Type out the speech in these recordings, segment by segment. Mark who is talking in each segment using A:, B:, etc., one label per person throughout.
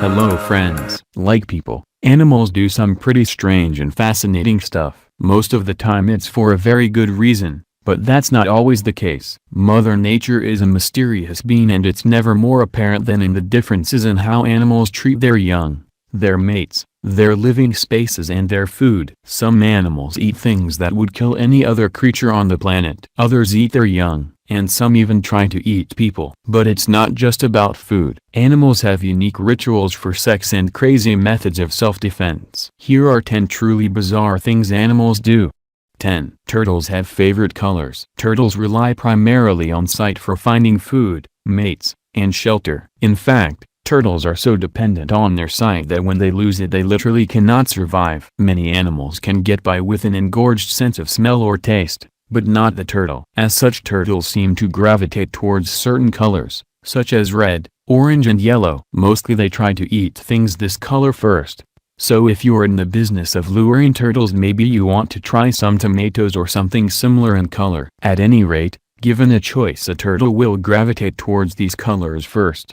A: Hello friends. Like people, animals do some pretty strange and fascinating stuff. Most of the time it's for a very good reason, but that's not always the case. Mother Nature is a mysterious being, and it's never more apparent than in the differences in how animals treat their young, their mates, their living spaces, and their food. Some animals eat things that would kill any other creature on the planet. Others eat their young, and some even try to eat people. But it's not just about food. Animals have unique rituals for sex and crazy methods of self-defense. Here are 10 truly bizarre things animals do. 10. Turtles have favorite colors. Turtles rely primarily on sight for finding food, mates, and shelter. In fact, turtles are so dependent on their sight that when they lose it they literally cannot survive. Many animals can get by with an engorged sense of smell or taste, but not the turtle. As such, turtles seem to gravitate towards certain colors, such as red, orange and yellow. Mostly they try to eat things this color first. So if you're in the business of luring turtles, maybe you want to try some tomatoes or something similar in color. At any rate, given a choice, a turtle will gravitate towards these colors first.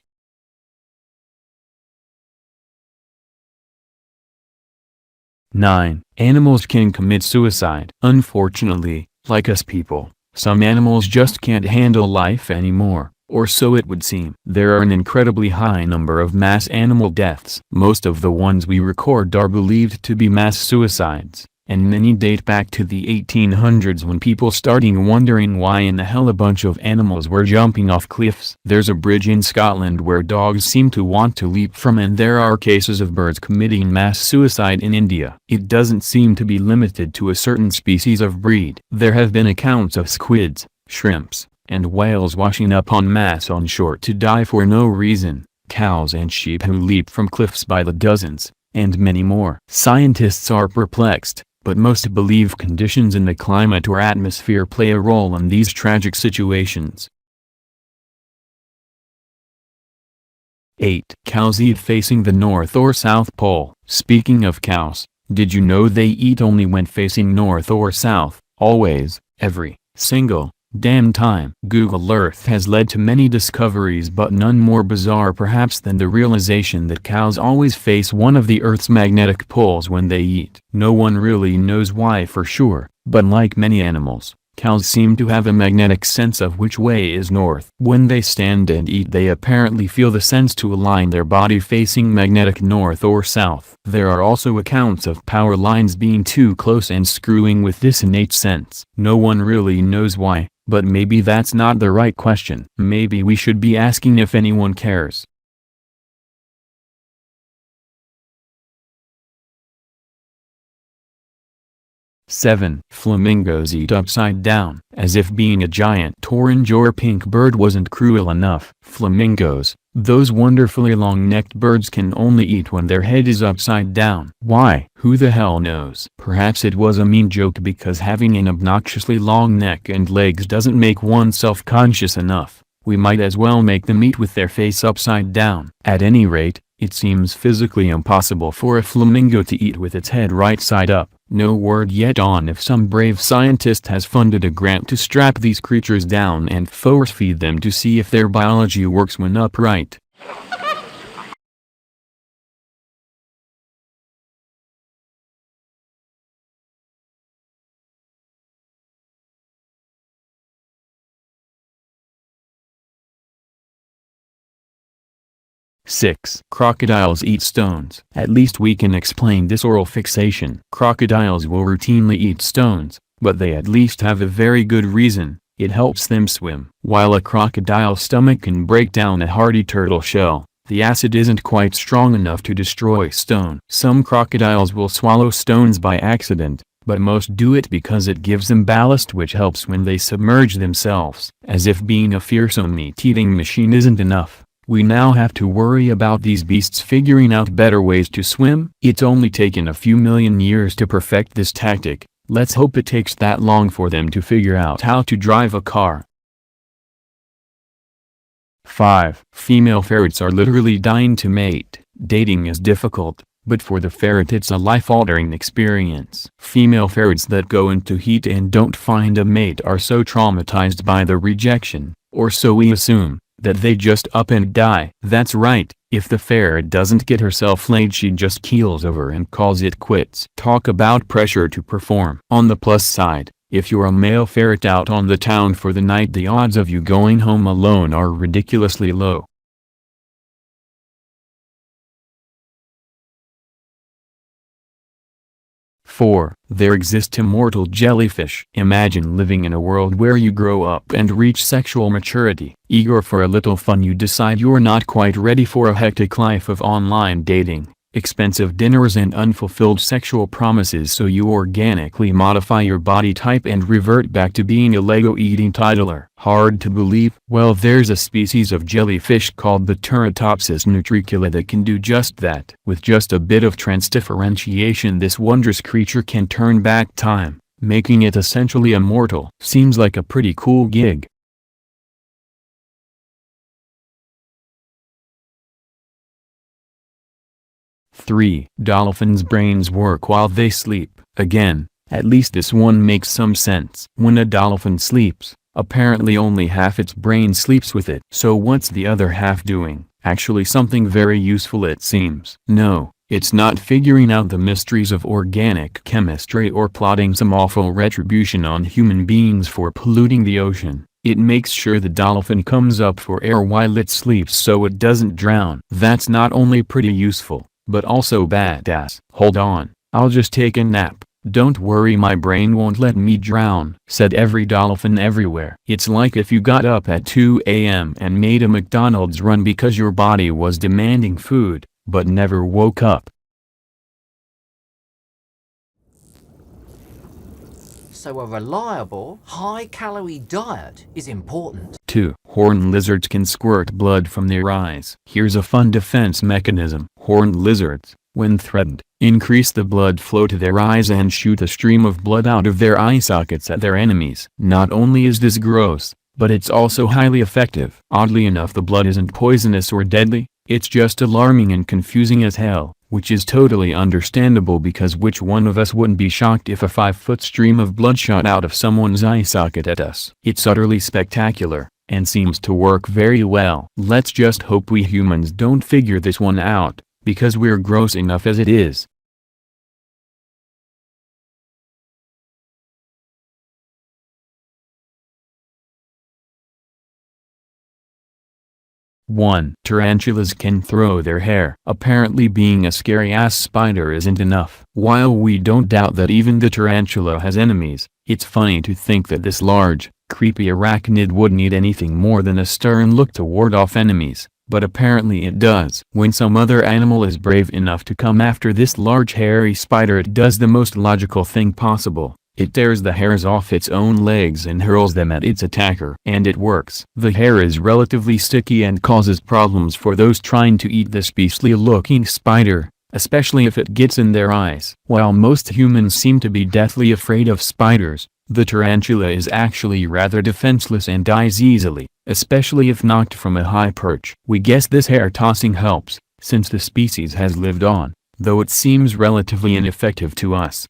A: 9. Animals can commit suicide. Unfortunately, like us people, some animals just can't handle life anymore, or so it would seem. There are an incredibly high number of mass animal deaths. Most of the ones we record are believed to be mass suicides, and many date back to the 1800s when people started wondering why in the hell a bunch of animals were jumping off cliffs. There's a bridge in Scotland where dogs seem to want to leap from, and there are cases of birds committing mass suicide in India. It doesn't seem to be limited to a certain species of breed. There have been accounts of squids, shrimps, and whales washing up en masse on shore to die for no reason, cows and sheep who leap from cliffs by the dozens, and many more. Scientists are perplexed, but most believe conditions in the climate or atmosphere play a role in these tragic situations. 8. Cows eat facing the North or South Pole. Speaking of cows, did you know they eat only when facing north or south? Always, every single damn time. Google Earth has led to many discoveries, but none more bizarre perhaps than the realization that cows always face one of the Earth's magnetic poles when they eat. No one really knows why for sure, but like many animals, cows seem to have a magnetic sense of which way is north. When they stand and eat, they apparently feel the sense to align their body facing magnetic north or south. There are also accounts of power lines being too close and screwing with this innate sense. No one really knows why, but maybe that's not the right question. Maybe we should be asking if anyone cares. 7. Flamingos eat upside down. As if being a giant orange or pink bird wasn't cruel enough, flamingos, those wonderfully long-necked birds, can only eat when their head is upside down. Why? Who the hell knows? Perhaps it was a mean joke because having an obnoxiously long neck and legs doesn't make one self-conscious enough. We might as well make them eat with their face upside down. At any rate, it seems physically impossible for a flamingo to eat with its head right side up. No word yet on if some brave scientist has funded a grant to strap these creatures down and force-feed them to see if their biology works when upright. 6. Crocodiles eat stones. At least we can explain this oral fixation. Crocodiles will routinely eat stones, but they at least have a very good reason: it helps them swim. While a crocodile's stomach can break down a hardy turtle shell, the acid isn't quite strong enough to destroy stone. Some crocodiles will swallow stones by accident, but most do it because it gives them ballast, which helps when they submerge themselves. As if being a fearsome meat-eating machine isn't enough, we now have to worry about these beasts figuring out better ways to swim. It's only taken a few million years to perfect this tactic. Let's hope it takes that long for them to figure out how to drive a car. 5. Female ferrets are literally dying to mate. Dating is difficult, but for the ferret it's a life-altering experience. Female ferrets that go into heat and don't find a mate are so traumatized by the rejection, or so we assume, that they just up and die. That's right, If the ferret doesn't get herself laid, she just keels over and calls it quits. Talk about pressure to perform. On the plus side, if you're a male ferret out on the town for the night, the odds of you going home alone are ridiculously low. 4. There exist immortal jellyfish. Imagine living in a world where you grow up and reach sexual maturity. Eager for a little fun, you decide you're not quite ready for a hectic life of online dating, expensive dinners and unfulfilled sexual promises, so you organically modify your body type and revert back to being a Lego-eating toddler. Hard to believe? Well, there's a species of jellyfish called the Tarantulas nutricula that can do just that. With just a bit of transdifferentiation, this wondrous creature can turn back time, making it essentially immortal. Seems like a pretty cool gig. Three. Dolphins' brains work while they sleep. Again, at least this one makes some sense. When a dolphin sleeps, apparently only half its brain sleeps with it. So what's the other half doing? Actually something very useful, it seems. No, it's not figuring out the mysteries of organic chemistry or plotting some awful retribution on human beings for polluting the ocean. It makes sure the dolphin comes up for air while it sleeps so it doesn't drown. That's not only pretty useful, but also badass. Hold on, I'll just take a nap. Don't worry, my brain won't let me drown, said every dolphin everywhere. It's like if you got up at 2 a.m. and made a McDonald's run because your body was demanding food, but never woke up.
B: So a reliable, high-calorie diet is important.
A: 2. Horned lizards can squirt blood from their eyes. Here's a fun defense mechanism. Horned lizards, when threatened, increase the blood flow to their eyes and shoot a stream of blood out of their eye sockets at their enemies. Not only is this gross, but it's also highly effective. Oddly enough, the blood isn't poisonous or deadly, it's just alarming and confusing as hell. Which is totally understandable, because which one of us wouldn't be shocked if a 5-foot stream of blood shot out of someone's eye socket at us? It's utterly spectacular, and seems to work very well. Let's just hope we humans don't figure this one out, because we're gross enough as it is. One. Tarantulas can throw their hair. Apparently being a scary-ass spider isn't enough. While we don't doubt that even the tarantula has enemies, it's funny to think that this large, creepy arachnid would need anything more than a stern look to ward off enemies, but apparently it does. When some other animal is brave enough to come after this large hairy spider, it does the most logical thing possible. It tears the hairs off its own legs and hurls them at its attacker. And it works. The hair is relatively sticky and causes problems for those trying to eat this beastly-looking spider, especially if it gets in their eyes. While most humans seem to be deathly afraid of spiders, the tarantula is actually rather defenseless and dies easily, especially if knocked from a high perch. We guess this hair tossing helps, since the species has lived on, though it seems relatively ineffective to us.